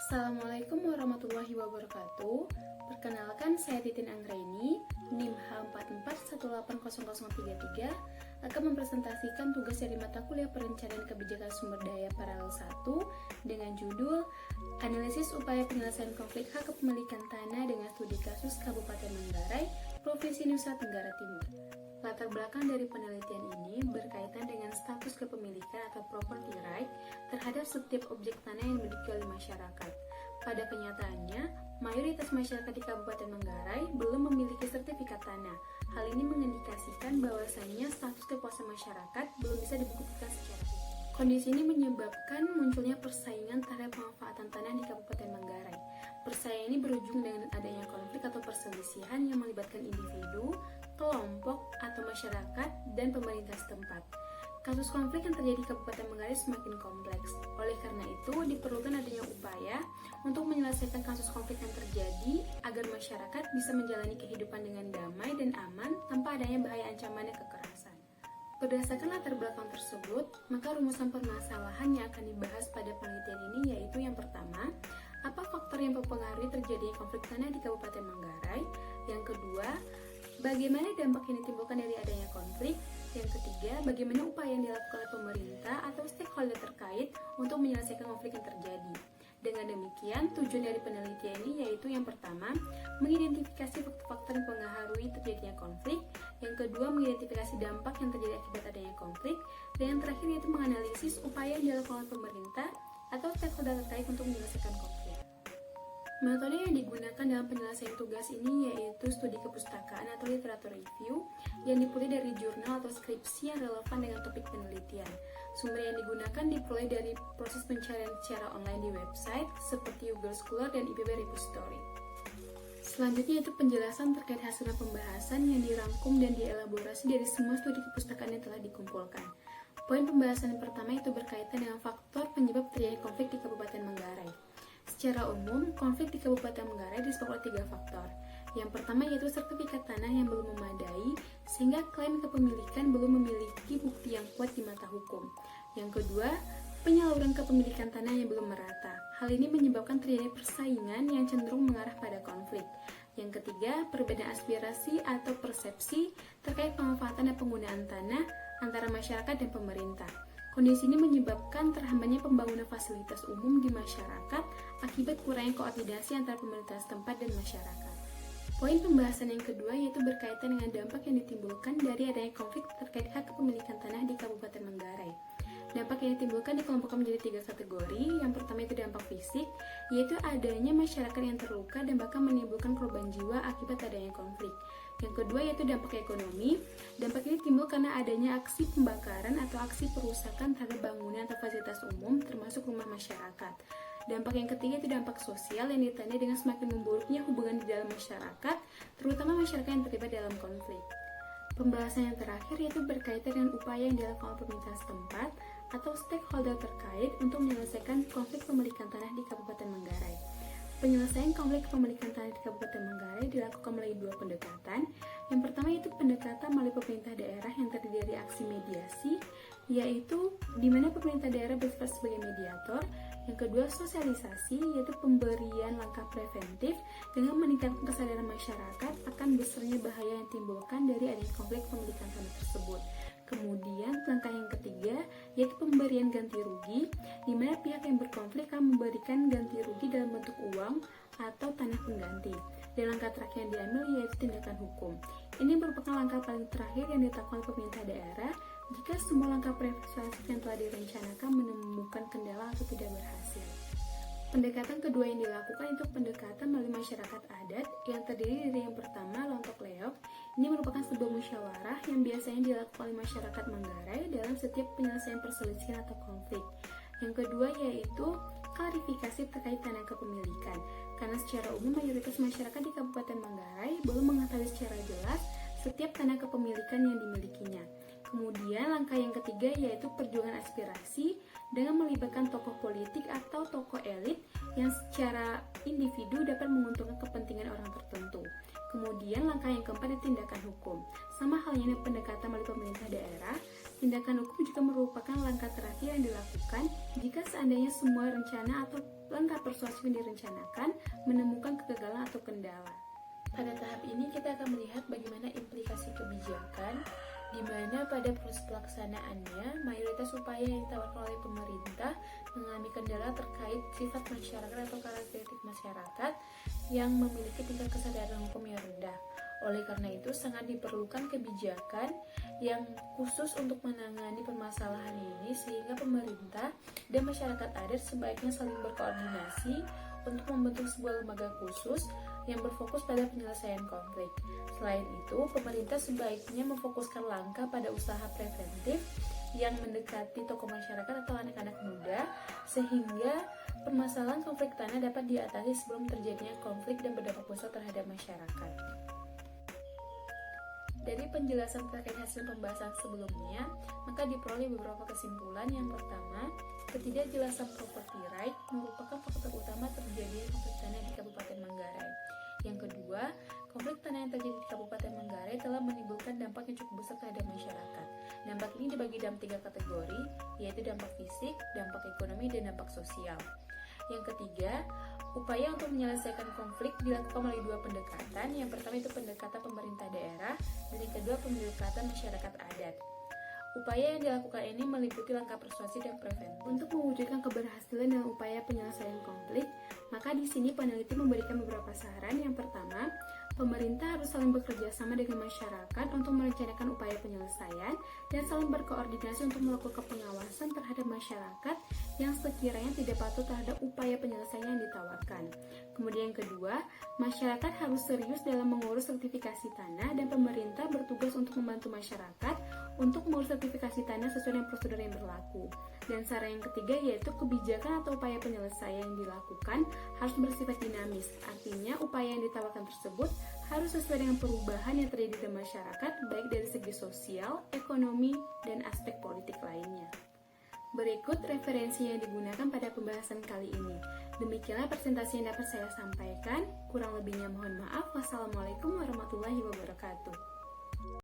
Assalamualaikum warahmatullahi wabarakatuh. Perkenalkan, saya Titin Anggraini, NIM H44180033, akan mempresentasikan tugas dari mata kuliah Perencanaan Kebijakan Sumber Daya Paralel 1 dengan judul Analisis Upaya Penyelesaian Konflik Hak Kepemilikan Tanah dengan Studi Kasus Kabupaten Manggarai, Provinsi Nusa Tenggara Timur. Latar belakang dari penelitian ini berkaitan dengan status kepemilikan atau property right terhadap setiap objek tanah yang dimiliki oleh masyarakat. Pada kenyataannya, mayoritas masyarakat di Kabupaten Manggarai belum memiliki sertifikat tanah. Hal ini mengindikasikan bahwasannya status kekuasaan masyarakat belum bisa dibuktikan secara hukum. Kondisi ini menyebabkan munculnya persaingan terhadap pemanfaatan tanah di Kabupaten Manggarai. Persaingan ini berujung dengan adanya konflik atau perselisihan yang melibatkan individu, kelompok, atau masyarakat, dan pemerintah setempat. Kasus konflik yang terjadi di Kabupaten Manggarai semakin kompleks. Oleh karena itu, diperlukan adanya upaya untuk menyelesaikan kasus konflik yang terjadi agar masyarakat bisa menjalani kehidupan dengan damai dan aman tanpa adanya bahaya ancaman dan kekerasan. Berdasarkan latar belakang tersebut, maka rumusan permasalahan yang akan dibahas pada penelitian ini yaitu yang pertama, apa faktor yang mempengaruhi terjadinya konflik tanah di Kabupaten Manggarai? Yang kedua, bagaimana dampak yang ditimbulkan dari adanya konflik? Yang ketiga, bagaimana upaya yang dilakukan oleh pemerintah atau stakeholder terkait untuk menyelesaikan konflik yang terjadi? Dengan demikian, tujuan dari penelitian ini yaitu yang pertama, mengidentifikasi faktor-faktor yang mempengaruhi terjadinya konflik. Yang kedua, mengidentifikasi dampak yang terjadi akibat adanya konflik. Dan yang terakhir yaitu menganalisis upaya yang dilakukan oleh pemerintah atau stakeholder terkait untuk menyelesaikan konflik. Metode yang digunakan dalam penyelesaian tugas ini yaitu studi kepustakaan atau literatur review yang diperoleh dari jurnal atau skripsi yang relevan dengan topik penelitian. Sumber yang digunakan diperoleh dari proses pencarian secara online di website seperti Google Scholar dan IPB Repository. Selanjutnya itu penjelasan terkait hasil pembahasan yang dirangkum dan dielaborasi dari semua studi kepustakaan yang telah dikumpulkan. Poin pembahasan yang pertama itu berkaitan dengan faktor penyebab terjadi konflik di Kabupaten Manggarai. Secara umum, konflik di Kabupaten Manggarai disebabkan oleh 3 faktor. Yang pertama yaitu sertifikat tanah yang belum memadai, sehingga klaim kepemilikan belum memiliki bukti yang kuat di mata hukum. Yang kedua, penyaluran kepemilikan tanah yang belum merata. Hal ini menyebabkan terjadi persaingan yang cenderung mengarah pada konflik. Yang ketiga, perbedaan aspirasi atau persepsi terkait pemanfaatan dan penggunaan tanah antara masyarakat dan pemerintah. Kondisi ini menyebabkan terhambatnya pembangunan fasilitas umum di masyarakat akibat kurangnya koordinasi antara pemerintah setempat dan masyarakat. Poin pembahasan yang kedua yaitu berkaitan dengan dampak yang ditimbulkan dari adanya konflik terkait hak kepemilikan tanah di Kabupaten Manggarai. Dampak yang ditimbulkan dikelompokkan menjadi 3 kategori. Yang pertama itu dampak fisik, yaitu adanya masyarakat yang terluka dan bahkan menimbulkan korban jiwa akibat adanya konflik. Yang kedua yaitu dampak ekonomi. Dampak ini timbul karena adanya aksi pembakaran atau aksi perusakan terhadap bangunan atau fasilitas umum termasuk rumah masyarakat. Dampak yang ketiga itu dampak sosial yang ditandai dengan semakin memburuknya hubungan di dalam masyarakat, terutama masyarakat yang terlibat dalam konflik. Pembahasan yang terakhir yaitu berkaitan dengan upaya yang dilakukan oleh pemerintah setempat atau stakeholder terkait untuk menyelesaikan konflik pemilikan tanah di Kabupaten Manggarai. Penyelesaian konflik kepemilikan tanah di Kabupaten Manggarai dilakukan melalui 2 pendekatan. Yang pertama yaitu pendekatan melalui pemerintah daerah yang terdiri dari aksi mediasi, yaitu di mana pemerintah daerah bersifat sebagai mediator. Yang kedua, sosialisasi, yaitu pemberian langkah preventif dengan meningkatkan kesadaran masyarakat akan besarnya bahaya yang timbulkan dari adanya konflik pemilikan tanah tersebut. Kemudian, langkah yang ketiga, yaitu pemberian ganti rugi, di mana pihak yang berkonflik akan memberikan ganti rugi dalam bentuk uang atau tanah pengganti. Dan langkah terakhir yang diambil yaitu tindakan hukum. Ini merupakan langkah paling terakhir yang dilakukan oleh pemerintah daerah jika semua langkah preventif yang telah direncanakan menemukan kendala atau tidak berhasil. Pendekatan kedua yang dilakukan itu pendekatan melalui masyarakat adat yang terdiri dari yang pertama Lontok Leok. Ini merupakan sebuah musyawarah yang biasanya dilakukan oleh masyarakat Manggarai dalam setiap penyelesaian perselisihan atau konflik. Yang kedua yaitu klarifikasi terkait tanah kepemilikan. Karena secara umum mayoritas masyarakat di Kabupaten Manggarai belum mengetahui secara jelas setiap tanah kepemilikan yang dimilikinya. Kemudian langkah yang ketiga yaitu perjuangan aspirasi dengan melibatkan tokoh politik atau tokoh elit yang secara individu dapat menguntungkan kepentingan orang tertentu. Kemudian langkah yang keempat adalah tindakan hukum. Sama halnya dengan pendekatan melalui pemerintah daerah, Tindakan hukum juga merupakan langkah terakhir yang dilakukan jika seandainya semua rencana atau langkah persuasif yang direncanakan menemukan kegagalan atau kendala. Pada tahap ini kita akan melihat bagaimana implikasi kebijakan, di mana pada proses pelaksanaannya mayoritas upaya yang ditawarkan oleh pemerintah mengalami kendala terkait sifat masyarakat atau karakteristik masyarakat yang memiliki tingkat kesadaran hukum yang rendah. Oleh karena itu, sangat diperlukan kebijakan yang khusus untuk menangani permasalahan ini, sehingga pemerintah dan masyarakat adat sebaiknya saling berkoordinasi untuk membentuk sebuah lembaga khusus yang berfokus pada penyelesaian konflik. Selain itu, pemerintah sebaiknya memfokuskan langkah pada usaha preventif yang mendekati tokoh masyarakat atau anak-anak muda, sehingga permasalahan konflik tanah dapat diatasi sebelum terjadinya konflik dan berdampak besar terhadap masyarakat. Dari penjelasan terkait hasil pembahasan sebelumnya, maka diperoleh beberapa kesimpulan. Yang pertama, ketidakjelasan property right merupakan faktor utama terjadinya konflik tanah di Kabupaten Manggarai. Yang kedua, konflik tanah yang terjadi di Kabupaten Manggarai telah menimbulkan dampak yang cukup besar terhadap masyarakat. Dampak ini dibagi dalam 3 kategori, yaitu dampak fisik, dampak ekonomi, dan dampak sosial. Yang ketiga, upaya untuk menyelesaikan konflik dilakukan melalui 2 pendekatan. Yang pertama itu pendekatan pemerintah daerah, dan yang kedua pendekatan masyarakat adat. Upaya yang dilakukan ini meliputi langkah persuasi dan preventif. Untuk mewujudkan keberhasilan dalam upaya penyelesaian konflik, maka di sini peneliti memberikan beberapa saran. Yang pertama, pemerintah harus saling bekerja sama dengan masyarakat untuk merencanakan upaya penyelesaian dan saling berkoordinasi untuk melakukan pengawasan terhadap masyarakat yang sekiranya tidak patuh terhadap upaya penyelesaian yang ditawarkan. Kemudian yang kedua, masyarakat harus serius dalam mengurus sertifikasi tanah dan pemerintah bertugas untuk membantu masyarakat untuk mengurus sertifikasi tanah sesuai dengan prosedur yang berlaku. Dan saran yang ketiga yaitu kebijakan atau upaya penyelesaian yang dilakukan harus bersifat dinamis. Artinya upaya yang ditawarkan tersebut harus sesuai dengan perubahan yang terjadi di masyarakat, baik dari segi sosial, ekonomi, dan aspek politik lainnya. Berikut referensi yang digunakan pada pembahasan kali ini. Demikianlah presentasi yang dapat saya sampaikan. Kurang lebihnya mohon maaf. Wassalamualaikum warahmatullahi wabarakatuh.